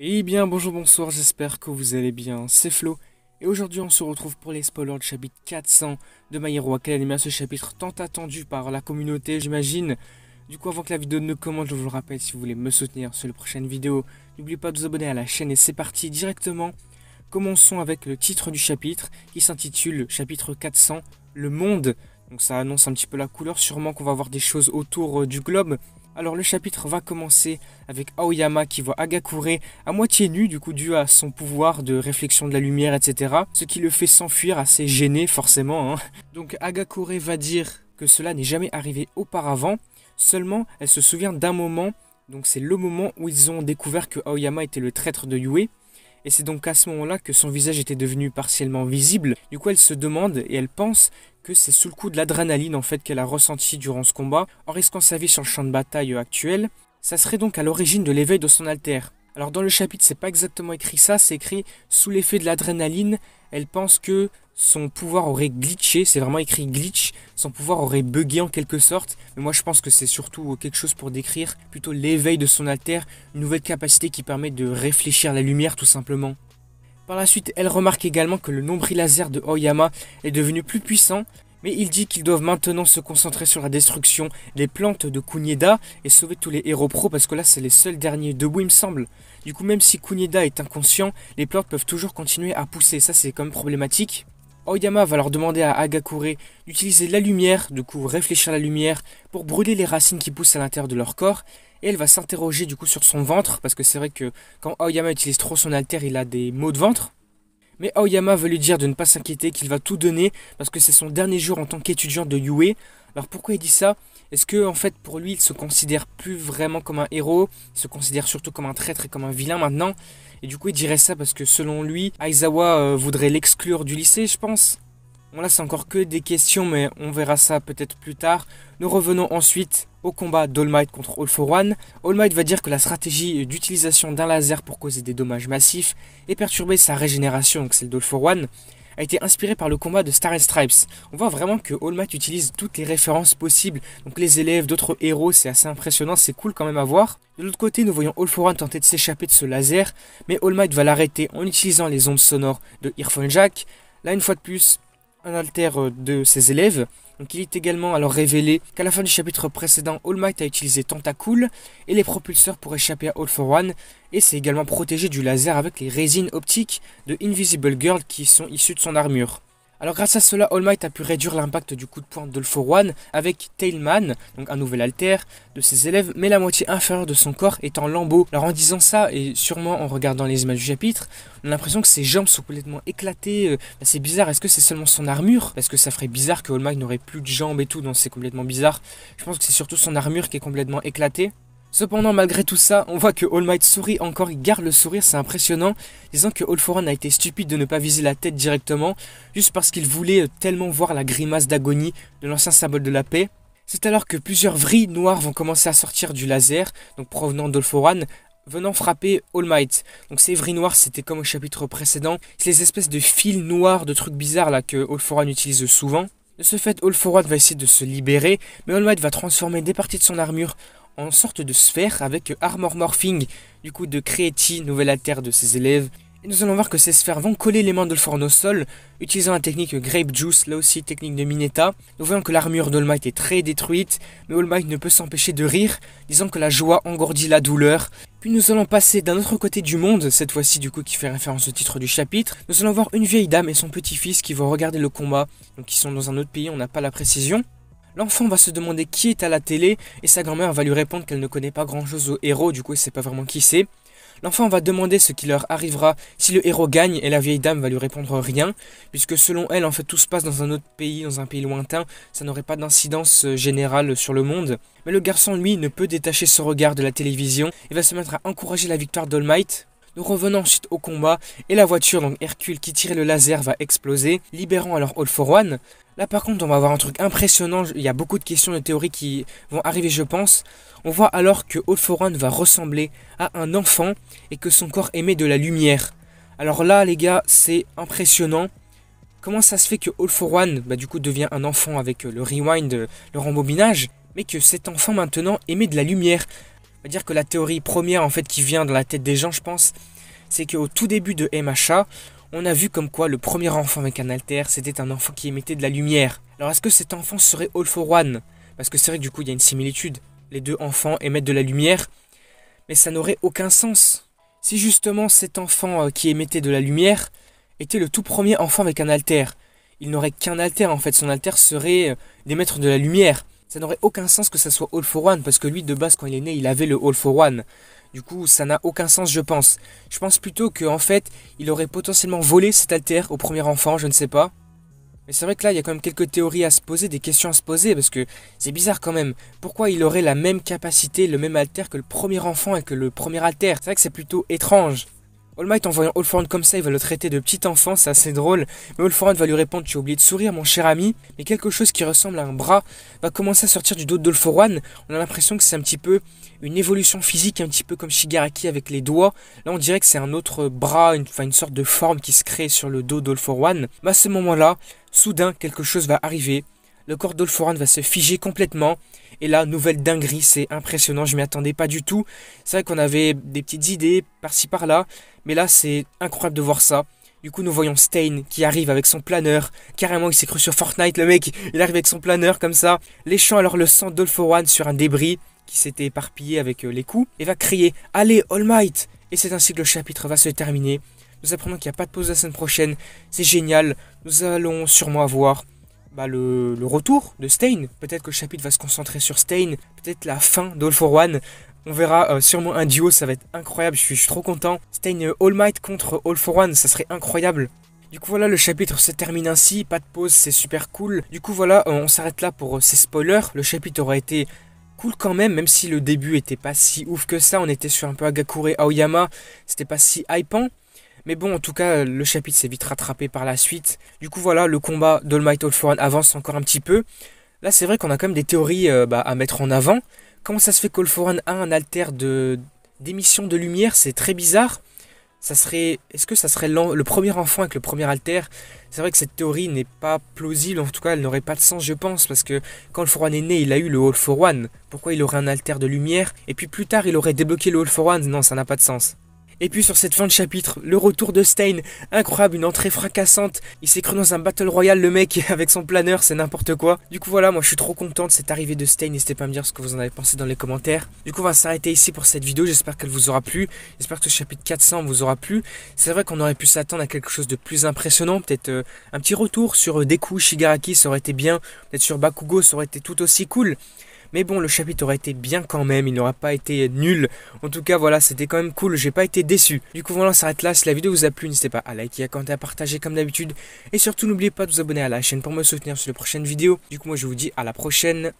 Eh bien bonjour, bonsoir, j'espère que vous allez bien, c'est Flo, et aujourd'hui on se retrouve pour les spoilers du chapitre 400 de My Hero Academia, ce chapitre tant attendu par la communauté j'imagine. Du coup avant que la vidéo ne commence, je vous le rappelle, si vous voulez me soutenir sur les prochaines vidéos, n'oubliez pas de vous abonner à la chaîne et c'est parti directement. Commençons avec le titre du chapitre qui s'intitule chapitre 400, le monde. Donc ça annonce un petit peu la couleur, sûrement qu'on va voir des choses autour du globe. Alors le chapitre va commencer avec Aoyama qui voit Hagakure à moitié nu, du coup dû à son pouvoir de réflexion de la lumière, etc. Ce qui le fait s'enfuir, assez gêné forcément. Donc Hagakure va dire que cela n'est jamais arrivé auparavant, seulement elle se souvient d'un moment, donc c'est le moment où ils ont découvert que Aoyama était le traître de Yue. Et c'est donc à ce moment-là que son visage était devenu partiellement visible. Du coup, elle se demande et elle pense que c'est sous le coup de l'adrénaline en fait qu'elle a ressenti durant ce combat, en risquant sa vie sur le champ de bataille actuel. Ça serait donc à l'origine de l'éveil de son alter. Alors dans le chapitre, c'est pas exactement écrit ça, c'est écrit sous l'effet de l'adrénaline. Elle pense que son pouvoir aurait glitché, c'est vraiment écrit glitch, son pouvoir aurait bugué en quelque sorte, mais moi je pense que c'est surtout quelque chose pour décrire plutôt l'éveil de son alter, une nouvelle capacité qui permet de réfléchir la lumière tout simplement. Par la suite, elle remarque également que le nombril laser de Aoyama est devenu plus puissant, mais il dit qu'ils doivent maintenant se concentrer sur la destruction des plantes de Kunieda et sauver tous les héros pros parce que là c'est les seuls derniers debout il me semble. Du coup même si Kunieda est inconscient, les plantes peuvent toujours continuer à pousser, ça c'est quand même problématique. Aoyama va leur demander à Hagakure d'utiliser la lumière, du coup réfléchir la lumière, pour brûler les racines qui poussent à l'intérieur de leur corps. Et elle va s'interroger du coup sur son ventre, parce que c'est vrai que quand Aoyama utilise trop son alter, il a des maux de ventre. Mais Aoyama veut lui dire de ne pas s'inquiéter, qu'il va tout donner, parce que c'est son dernier jour en tant qu'étudiant de Yue. Alors pourquoi il dit ça? Est-ce que en fait pour lui il se considère plus vraiment comme un héros, il se considère surtout comme un traître et comme un vilain maintenant? Et du coup il dirait ça parce que selon lui, Aizawa voudrait l'exclure du lycée je pense. Bon là c'est encore que des questions mais on verra ça peut-être plus tard. Nous revenons ensuite au combat d'All Might contre All for One. All Might va dire que la stratégie d'utilisation d'un laser pour causer des dommages massifs et perturber sa régénération, donc celle d'All for One, a été inspirée par le combat de Star and Stripes. On voit vraiment que All Might utilise toutes les références possibles, donc les élèves, d'autres héros, c'est assez impressionnant, c'est cool quand même à voir. De l'autre côté, nous voyons All for One tenter de s'échapper de ce laser, mais All Might va l'arrêter en utilisant les ondes sonores de Earphone Jack. Là une fois de plus, un alter de ses élèves. Donc il est également alors révélé qu'à la fin du chapitre précédent, All Might a utilisé Tentacool et les propulseurs pour échapper à All for One, et c'est également protégé du laser avec les résines optiques de Invisible Girl qui sont issues de son armure. Alors grâce à cela, All Might a pu réduire l'impact du coup de poing d'All for One avec Tailman, donc un nouvel alter de ses élèves, mais la moitié inférieure de son corps est en lambeaux. Alors en disant ça, et sûrement en regardant les images du chapitre, on a l'impression que ses jambes sont complètement éclatées. C'est bizarre, est-ce que c'est seulement son armure? Parce que ça ferait bizarre que All Might n'aurait plus de jambes et tout, donc c'est complètement bizarre. Je pense que c'est surtout son armure qui est complètement éclatée. Cependant, malgré tout ça, on voit que All Might sourit encore, il garde le sourire, c'est impressionnant, disant que All for One a été stupide de ne pas viser la tête directement, juste parce qu'il voulait tellement voir la grimace d'agonie de l'ancien symbole de la paix. C'est alors que plusieurs vrilles noires vont commencer à sortir du laser, donc provenant d'All for One, venant frapper All Might. Donc ces vrilles noires, c'était comme au chapitre précédent, c'est les espèces de fils noirs, de trucs bizarres là que All for One utilise souvent. De ce fait, All for One va essayer de se libérer, mais All Might va transformer des parties de son armure en sorte de sphère avec Armor Morphing, du coup de Creati, nouvel alter de ses élèves. Et nous allons voir que ces sphères vont coller les mains d'All for One au sol, utilisant la technique Grape Juice, là aussi technique de Mineta. Nous voyons que l'armure d'All Might est très détruite, mais All Might ne peut s'empêcher de rire, disant que la joie engourdit la douleur. Puis nous allons passer d'un autre côté du monde, cette fois-ci du coup qui fait référence au titre du chapitre. Nous allons voir une vieille dame et son petit-fils qui vont regarder le combat, donc ils sont dans un autre pays, on n'a pas la précision. L'enfant va se demander qui est à la télé et sa grand-mère va lui répondre qu'elle ne connaît pas grand-chose au héros, du coup elle ne sait pas vraiment qui c'est. L'enfant va demander ce qui leur arrivera si le héros gagne et la vieille dame va lui répondre rien, puisque selon elle en fait tout se passe dans un autre pays, dans un pays lointain, ça n'aurait pas d'incidence générale sur le monde. Mais le garçon lui ne peut détacher son regard de la télévision et va se mettre à encourager la victoire d'All Might. Nous revenons ensuite au combat et la voiture, donc Hercule qui tirait le laser, va exploser, libérant alors All for One. Là par contre on va avoir un truc impressionnant, il y a beaucoup de questions de théorie qui vont arriver je pense. On voit alors que All for One va ressembler à un enfant et que son corps émet de la lumière. Alors là les gars c'est impressionnant. Comment ça se fait que All for One du coup devient un enfant avec le rewind, le rembobinage, mais que cet enfant maintenant émet de la lumière? va dire que la théorie première en fait qui vient dans la tête des gens, je pense, c'est qu'au tout début de MHA, on a vu comme quoi le premier enfant avec un alter, c'était un enfant qui émettait de la lumière. Alors est-ce que cet enfant serait All for One? Parce que c'est vrai que du coup il y a une similitude. Les deux enfants émettent de la lumière, mais ça n'aurait aucun sens. Si justement cet enfant qui émettait de la lumière était le tout premier enfant avec un alter, il n'aurait qu'un alter en fait, son alter serait d'émettre de la lumière. Ça n'aurait aucun sens que ça soit All for One, parce que lui de base quand il est né il avait le All for One. Du coup ça n'a aucun sens je pense. Je pense plutôt qu'en fait il aurait potentiellement volé cet alter au premier enfant, je ne sais pas. Mais c'est vrai que là il y a quand même quelques théories à se poser, des questions à se poser, parce que c'est bizarre quand même. Pourquoi il aurait la même capacité, le même alter que le premier enfant et que le premier alter? C'est vrai que c'est plutôt étrange. All Might en voyant All for One comme ça, il va le traiter de petit enfant, c'est assez drôle. Mais All for One va lui répondre: tu as oublié de sourire mon cher ami. Mais quelque chose qui ressemble à un bras va commencer à sortir du dos d'All for One. On a l'impression que c'est un petit peu une évolution physique, un petit peu comme Shigaraki avec les doigts. Là on dirait que c'est un autre bras, une sorte de forme qui se crée sur le dos d'All for One. Mais à ce moment-là, soudain quelque chose va arriver. Le corps d'All for One va se figer complètement. Et là, nouvelle dinguerie, c'est impressionnant, je m'y attendais pas du tout. C'est vrai qu'on avait des petites idées par-ci par-là, mais là c'est incroyable de voir ça. Du coup nous voyons Stain qui arrive avec son planeur. Carrément il s'est cru sur Fortnite le mec, il arrive avec son planeur comme ça. Léchant alors le sang d'All for One sur un débris qui s'était éparpillé avec les coups. Et va crier: allez All Might! Et c'est ainsi que le chapitre va se terminer. Nous apprenons qu'il n'y a pas de pause la semaine prochaine, c'est génial. Nous allons sûrement avoir le retour de Stain. Peut-être que le chapitre va se concentrer sur Stain. Peut-être la fin d'All for One. On verra sûrement un duo, ça va être incroyable. Je suis trop content. Stain All Might contre All for One, ça serait incroyable. Du coup voilà, le chapitre se termine ainsi. Pas de pause, c'est super cool. Du coup voilà, on s'arrête là pour ces spoilers. Le chapitre aurait été cool quand même si le début était pas si ouf que ça. On était sur un peu Agakure Aoyama. C'était pas si hypant. Mais bon, en tout cas, le chapitre s'est vite rattrapé par la suite. Du coup, voilà, le combat d'All Might All for One avance encore un petit peu. Là, c'est vrai qu'on a quand même des théories à mettre en avant. Comment ça se fait qu'All for One a un alter d'émission de lumière? C'est très bizarre. Est-ce que ça serait le premier enfant avec le premier alter? C'est vrai que cette théorie n'est pas plausible. En tout cas, elle n'aurait pas de sens, je pense. Parce que quand All for One est né, il a eu le All for One. Pourquoi il aurait un alter de lumière? Et puis plus tard, il aurait débloqué le All for One? Non, ça n'a pas de sens. Et puis sur cette fin de chapitre, le retour de Stain, incroyable, une entrée fracassante. Il s'est cru dans un Battle Royale le mec avec son planeur, c'est n'importe quoi. Du coup voilà, moi je suis trop content de cette arrivée de Stain, n'hésitez pas à me dire ce que vous en avez pensé dans les commentaires. Du coup on va s'arrêter ici pour cette vidéo, j'espère qu'elle vous aura plu, j'espère que ce chapitre 400 vous aura plu. C'est vrai qu'on aurait pu s'attendre à quelque chose de plus impressionnant, peut-être un petit retour sur Deku, Shigaraki, ça aurait été bien, peut-être sur Bakugo, ça aurait été tout aussi cool. Mais bon, le chapitre aurait été bien quand même, il n'aurait pas été nul. En tout cas, voilà, c'était quand même cool, j'ai pas été déçu. Du coup, voilà, on s'arrête là. Si la vidéo vous a plu, n'hésitez pas à liker, à commenter, à partager comme d'habitude. Et surtout, n'oubliez pas de vous abonner à la chaîne pour me soutenir sur les prochaines vidéos. Du coup, moi, je vous dis à la prochaine.